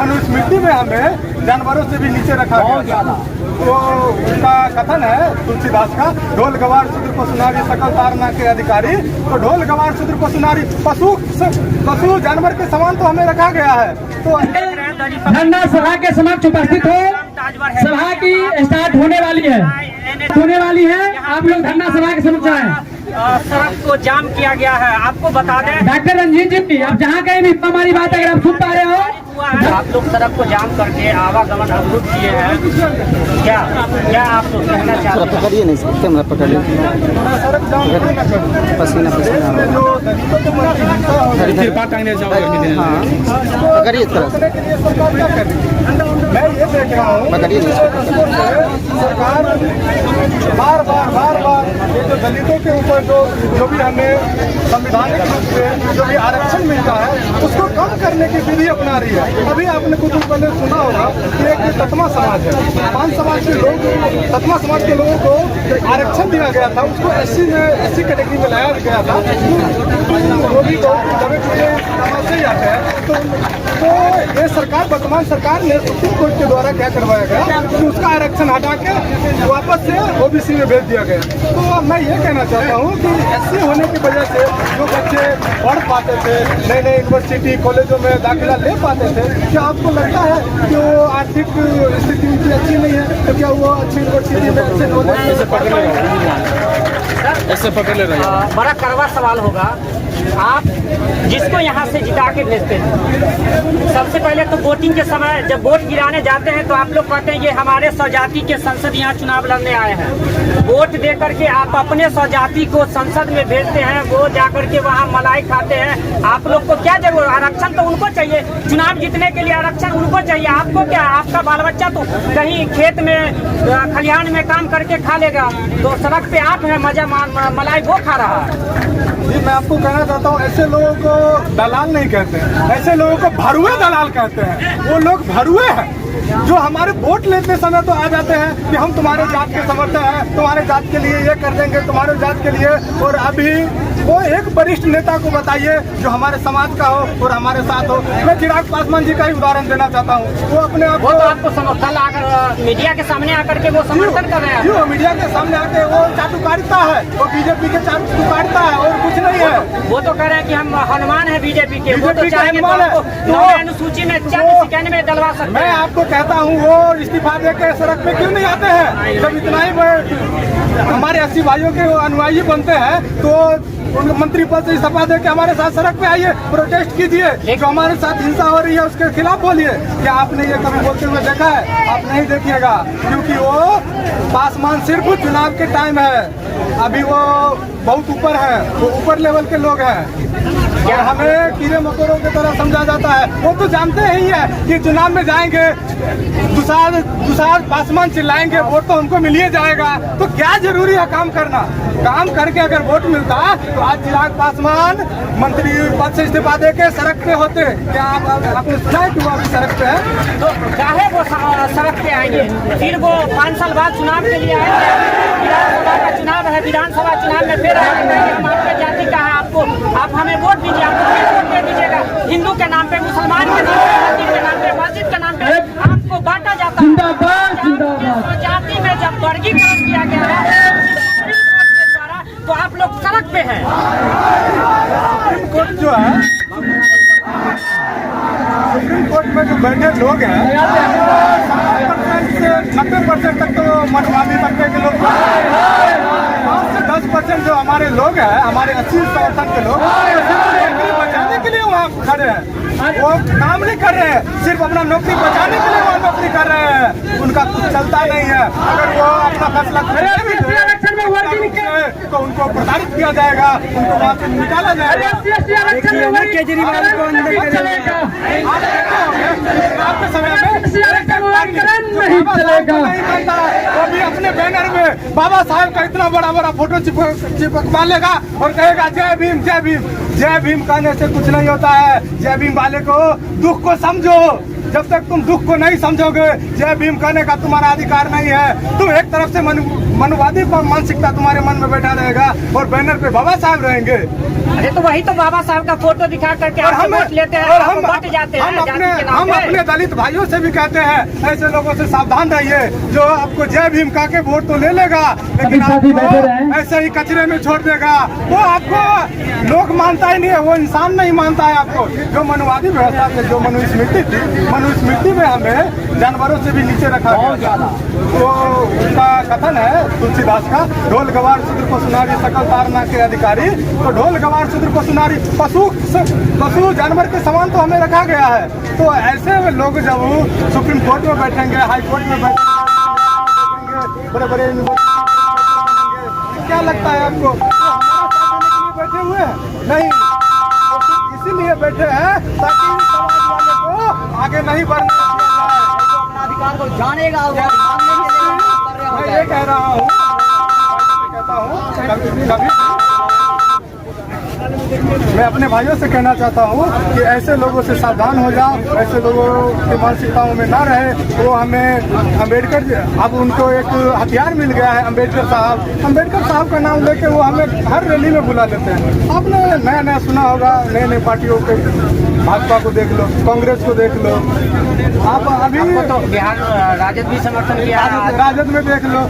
मनुस्मृति में हमें जानवरों से भी नीचे रखा गया। तो उनका कथन है तुलसीदास का, ढोल गवार शूद्र पशुनारी सकल तारना के अधिकारी। तो ढोल गवार शूद्र पशुनारी पशु जानवर के समान तो हमें रखा गया है। तो धरना सभा के समक्ष उपस्थित हो, सभा की स्टार्ट होने वाली है। आप लोग धरना सभा के समक्ष आए। सड़क को जाम किया गया है। आपको बता दें डॉक्टर रंजीत जी, आप जहाँ कहीं भी हमारी बात अगर आप सुन पा रहे हो, आप लोग सड़क को जाम करके आवागमन अवरुद्ध किए हैं। क्या आप लोग कहना चाहते हैं? पकड़िए नहीं सकते, मैं पकड़िए पसीना पकड़िए मैं ये देख रहा हूँ सरकार बार बार ये जो दलितों के ऊपर जो भी हमें संविधानिक रूप से जो भी आरक्षण मिलता है उसको कम करने की विधि अपना रही है। अभी आपने कुछ दिन पहले सुना होगा कि एक ततमा समाज है, 5 समाज के लोग, ततमा समाज के लोगों को आरक्षण दिया गया था, उसको एससी कैटेगरी में लाया गया था। वो भी तो जब समाज से जाते हैं तो ये सरकार, वर्तमान सरकार ने सुप्रीम कोर्ट के द्वारा क्या करवाया गया कि उसका आरक्षण हटा के वापस से ओबीसी में भेज दिया गया। तो मैं ये कहना चाहता हूँ कि एससी होने की वजह से जो बच्चे पढ़ पाते थे, नए नए यूनिवर्सिटी कॉलेजों में दाखिला ले पाते थे, क्या आपको लगता है कि वो आर्थिक स्थिति उनकी अच्छी नहीं है तो क्या वो अच्छी यूनिवर्सिटी में अच्छे नॉलेज ऐसे पकड़ ले रहे हैं? बड़ा कड़वा सवाल होगा। आप जिसको यहाँ से जिता के भेजते हैं, सबसे पहले तो वोटिंग के समय जब वोट गिराने जाते हैं तो आप लोग कहते हैं ये हमारे स्वजाति के संसद यहाँ चुनाव लड़ने आए हैं। वोट दे करके आप अपने स्वजाति को संसद में भेजते हैं, वो जाकर के वहाँ मलाई खाते हैं। आप लोग को क्या जरूरत? आरक्षण तो उनको चाहिए, चुनाव जीतने के लिए आरक्षण उनको चाहिए। आपको क्या? आपका बाल बच्चा तो कहीं खेत में खलिहान में काम करके खा लेगा, तो सड़क पे आप है मजा मलाई वो खा रहा है। जी, मैं आपको कहना चाहता हूँ ऐसे लोगों को दलाल नहीं कहते हैं, ऐसे लोगों को भरुए दलाल कहते हैं। वो लोग भरुए हैं जो हमारे वोट लेते समय तो आ जाते हैं कि हम तुम्हारे जात के समर्थक हैं, तुम्हारे जात के लिए ये कर देंगे, तुम्हारे जात के लिए। और अभी वो एक वरिष्ठ नेता को बताइए जो हमारे समाज का हो और हमारे साथ हो। मैं चिराग पासवान जी का ही उदाहरण देना चाहता हूँ। वो अपने आप वो तो आपको समर्थन आकर मीडिया के सामने आकर के वो समर्थन कर रहे हैं। क्यों मीडिया के सामने आके वो चाटुकारिता है, वो बीजेपी के चाटुकारिता है और कुछ नहीं है। वो तो कह रहे हैं कि हम हनुमान है बीजेपी के, वो तो बीजेपी चाहेंगे के हनुमान है। तो अनुसूची में चंद सेकंड में डलवा सकते हैं। मैं आपको कहता हूँ वो इस्तीफा दे के सड़क पे क्यों नहीं आते हैं? जब इतना ही हमारे 80 भाइयों के अनुयायी बनते हैं तो उनको मंत्री पद से इस्तीफा दे के हमारे साथ सड़क पे आइए, प्रोटेस्ट कीजिए। जो हमारे साथ हिंसा हो रही है उसके खिलाफ बोलिए। क्या आपने ये कभी बोलते हुए देखा है? आप नहीं देखिएगा, क्योंकि वो पासवान सिर्फ चुनाव के टाइम है, अभी वो बहुत ऊपर है, वो ऊपर लेवल के लोग हैं। और हमें कीड़े मकोड़ों की तरह समझा जाता है। वो तो जानते ही है कि चुनाव में जाएंगे दुसाध पासवान चिल्लाएंगे, वोट तो हमको मिल ही जाएगा। तो क्या जरूरी है काम करना? काम करके अगर वोट मिलता तो आज चिराग पासवान मंत्री पद से इस्तीफा दे के सड़क पे होते। क्या आपने सुना है कि वो अभी सड़क पे है? तो चाहे वो सड़क पे आएंगे, फिर वो 5 साल बाद चुनाव के लिए आएंगे। विधानसभा का चुनाव है, विधानसभा चुनाव में फिर आएंगे हम आपके जाति का है, आपको आप हमें वोट दीजिए, आपको फिर वोट दे दीजिएगा। हिंदू के नाम पे, मुसलमान के नाम पे, मंदिर के नाम पे, मस्जिद के नाम पे आपको बांटा जाता है। जाति में जब वर्गीकरण किया गया है द्वारा तो आप लोग सड़क पे हैं। सुप्रीम कोर्ट जो है, सुप्रीम कोर्ट में जो बैठे लोग हैं 70% से 90% तक तो मनमानी तबके के लोग, 5 से 10% जो हमारे लोग हैं, हमारे 80% के लोग बचाने के लिए वहाँ खड़े हैं। वो काम नहीं कर रहे हैं, सिर्फ अपना नौकरी बचाने के लिए वो नौकरी कर रहे हैं। उनका कुछ चलता नहीं है। अगर वो अपना फैसला तो उनको प्रताड़ित किया जाएगा, उनको वहाँ से निकाला जाएगा। केजरीवाल को आपके समय में वो भी अपने बैनर में बाबा साहेब का इतना बड़ा बड़ा फोटो चिपकवा लेगा और कहेगा जय भीम जय भीम। जय भीम कहने से कुछ नहीं होता है। जय भीम वाले को दुख को समझो, जब तक तुम दुख को नहीं समझोगे, जय भीम कहने का तुम्हारा अधिकार नहीं है। तुम एक तरफ से मनुवादी मानसिकता तुम्हारे मन में बैठा रहेगा और बैनर पे बाबा साहब रहेंगे। अरे तो वही तो बाबा साहब का फोटो दिखा करके और आप हम वोट लेते हैं, और आप हम वोट जाते हैं जाति के नाम हम पे। अपने दलित भाइयों से भी कहते हैं ऐसे लोगों से सावधान रहिए, जो आपको जय भीम कह के वोट तो ले लेगा, लेकिन साथी बैठे रहे। आपको ऐसे ही कचरे में छोड़ देगा। वो आपको लोग मानता ही नहीं है, वो इंसान नहीं मानता है आपको। जो मनुवादी व्यवस्था से जो मनुस्मृति थी, मनुस्मृति में हमें जानवरों से भी नीचे रखा गया था। तो उसका कथन है तुलसीदास का, ढोल गवार शूद्र को सुनारी सकल तारना के अधिकारी। तो ढोल गवार शूद्र को सुनारी, पशु जानवर के समान तो हमें रखा गया है। तो ऐसे लोग जब सुप्रीम कोर्ट में बैठेंगे, हाई कोर्ट में बैठेंगे, बड़े बड़े क्या लगता है आपको बैठे हुए हैं? नहीं, तो सिर्फ इसीलिए बैठे हैं ताकि समाज वाले को आगे नहीं बढ़ने दिया जाए। अपना अधिकार को जानेगा, मैं ये कह रहा हूँ, कहता हूँ कभी मैं अपने भाइयों से कहना चाहता हूँ कि ऐसे लोगों से सावधान हो जाओ, ऐसे लोगों की मानसिकताओं में ना रहे। वो हमें अम्बेडकर, अब उनको एक हथियार मिल गया है, अम्बेडकर साहब का नाम लेके वो हमें हर रैली में बुला लेते हैं। आपने नया नया सुना होगा, नए नए पार्टियों के, भाजपा को देख लो, कांग्रेस को देख लो, आप अभी तो बिहार राजद भी समर्थन किया, राजद में देख लो।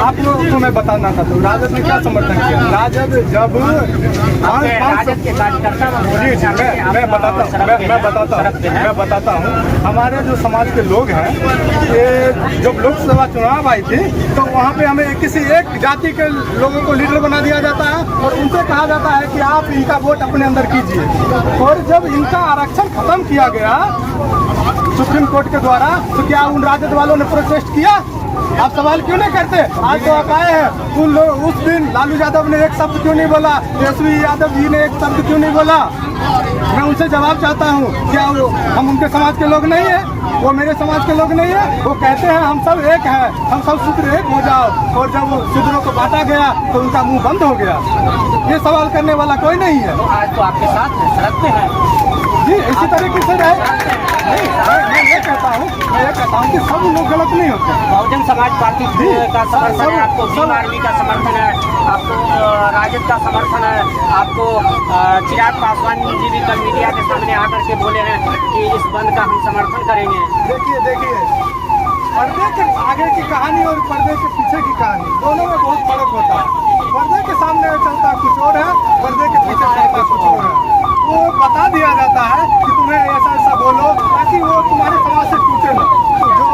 आप लोगों को मैं बताना था, तो राजद ने क्या समर्थन किया? राजद जब राजद के कार्यकर्ता मैं बताता हूँ हमारे जो समाज के लोग हैं, ये जब लोकसभा चुनाव आई थी तो वहाँ पे हमें किसी एक जाति के लोगों को लीडर बना दिया जाता है और उनसे कहा जाता है कि आप इनका वोट अपने अंदर कीजिए। और जब इनका आरक्षण खत्म किया गया सुप्रीम कोर्ट के द्वारा, तो क्या उन राजद वालों ने प्रोटेस्ट किया? आप सवाल क्यों नहीं करते? आज तो आप आए हैं, उन लोग उस दिन लालू यादव ने एक शब्द क्यों नहीं बोला, तेजस्वी यादव जी ने एक शब्द क्यों नहीं बोला? मैं उनसे जवाब चाहता हूँ, क्या हम उनके समाज के लोग नहीं है? वो मेरे समाज के लोग नहीं है? वो कहते हैं हम सब एक हैं, हम सब शूद्र एक हो जाओ, और जब शूद्रों को बांटा गया तो उनका मुंह बंद हो गया। ये सवाल करने वाला कोई नहीं है। आज तो आपके साथ है, सड़क पे है जी, इसी तरीके से रहे। मैं ये कहता हूँ कि सब लोग गलत नहीं होते। बहुजन समाज पार्टी का समर्थन है, आपको भीम आर्मी का समर्थन है, आपको राजद का समर्थन है, आपको चिराग पासवान जी भी कल मीडिया के सामने आकर के बोले हैं कि इस बंद का हम समर्थन करेंगे। देखिए पर्दे के आगे की कहानी और पर्दे के पीछे की कहानी, दोनों में बहुत फर्क होता है। पर्दे के सामने चलता कुछ और है, पर्दे के पीछे चलता कुछ और है। वो बता दिया जाता है कि तुम्हें ऐसा ऐसा बोलो ताकि वो तुम्हारे समाज से टूटे ना। जो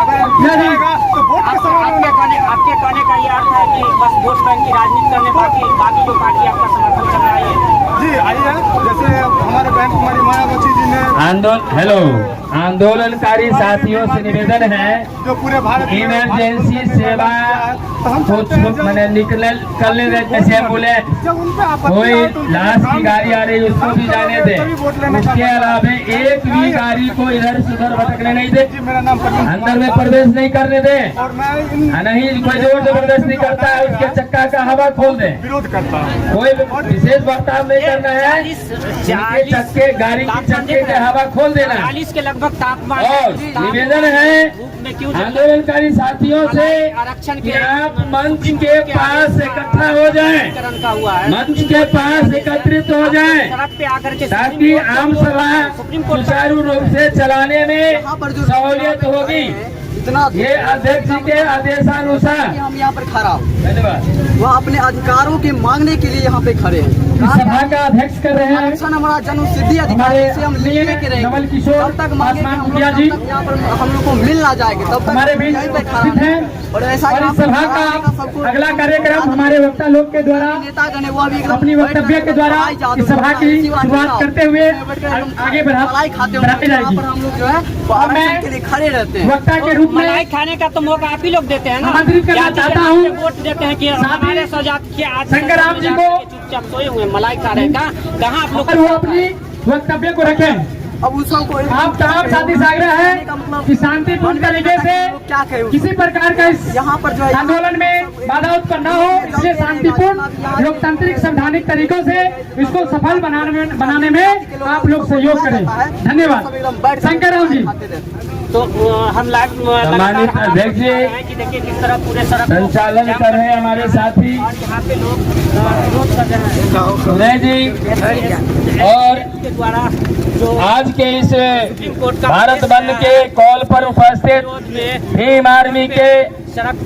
अगर जाएगा तो वोट के सवाल आपके कहने का ये अर्थ है कि बस वोट बैंक की राजनीति करने, बाकी जो पार्टी आपका समर्थन कर रहा है। जी आइए, जैसे हमारे बैंक कुमारी मायावती जी ने आंदोलनकारी साथियों से निवेदन है, जो पूरे भारत में इमरजेंसी सेवा को मैंने निकलने जैसे बोले कोई लाश की गाड़ी आ रही उसको भी जाने दे, उसके अलावा एक भी गाड़ी को इधर से उधर भटकने नहीं दे, मेरा नाम अंदर में प्रवेश नहीं करने दे, और मैं नहीं कोई जोर जबरदस्त नहीं करता है, उसके चक्का का हवा खोल दे, विरोध करता हूँ। कोई विशेष बर्ताव नहीं करना है, उनके चक्के गाड़ी के चक्के के हवा खोल देना। 40 के लगभग तापमान और निवेदन है आंदोलनकारी साथियों से आरक्षण कि आप मंच के पास इकट्ठा हो जाएं, का हुआ है, मंच के पास एकत्रित हो जाएं, सड़क पे आकर के ताकि आम सभा सुचारू रूप से चलाने में सहूलियत होगी। ये अध्यक्ष जी के आदेशानुसार हम यहाँ पर खड़ा हो, धन्यवाद। वह अपने अधिकारों के मांगने के लिए यहाँ पे खड़े हैं। इस सभा का अध्यक्ष कर रहे हैं आरक्षण हमारा जन्म सिद्धि अधिकार से हम लेके के रहेंगे। नवल किशोर तब तक मांगे पासवान मुखिया जी यहाँ पर हम लोग को मिल ना जाएंगे, तब तक हमारे बीच यहीं पे खड़ा उपस्थित हैं। और ऐसा और इस सभा का अगला कार्यक्रम हमारे वक्ता लोग के द्वारा नेतागण है वो भी अपनी वक्तव्य के द्वारा इस सभा की शुरुआत करते हुए आगे बढ़ाई जाएगी। हम लोग जो है वो आरक्षण के लिए खड़े रहते हैं। वक्ता के रूप में मलाई खाने का तो मौका आप ही लोग देते हैं ना, आमंत्रित करना चाहता हूँ वोट देते हैं कि हमारे सौजात के आज शंकर राम जी को चुपचाप सोए हुए मलाई खा रहे हैं। कहाँ आप लोग और वो अपनी वक्तव्य को रखें। अब उसको कोई आप तमाम साथी से आग्रह है कि शांतिपूर्ण तरीके से क्या कहे किसी प्रकार का इस यहाँ पर जो है आंदोलन में बाधा उत्पन्न न हो, इसलिए शांतिपूर्ण लोकतांत्रिक संवैधानिक तरीकों से इसको सफल बनाने में आप लोग सहयोग करें। धन्यवाद। शंकर राव जी। तो हम सम्मानित अध्यक्ष जी, देखिए किस तरह पूरे सड़क संचालन कर रहे हैं हमारे साथी और यहाँ पे लोग विरोध कर रहे हैं उदय जी, और के द्वारा जो आज के इस सुप्रीम कोर्ट का भारत बंद के कॉल पर उपस्थित विरोध में भीम आर्मी के सड़क पे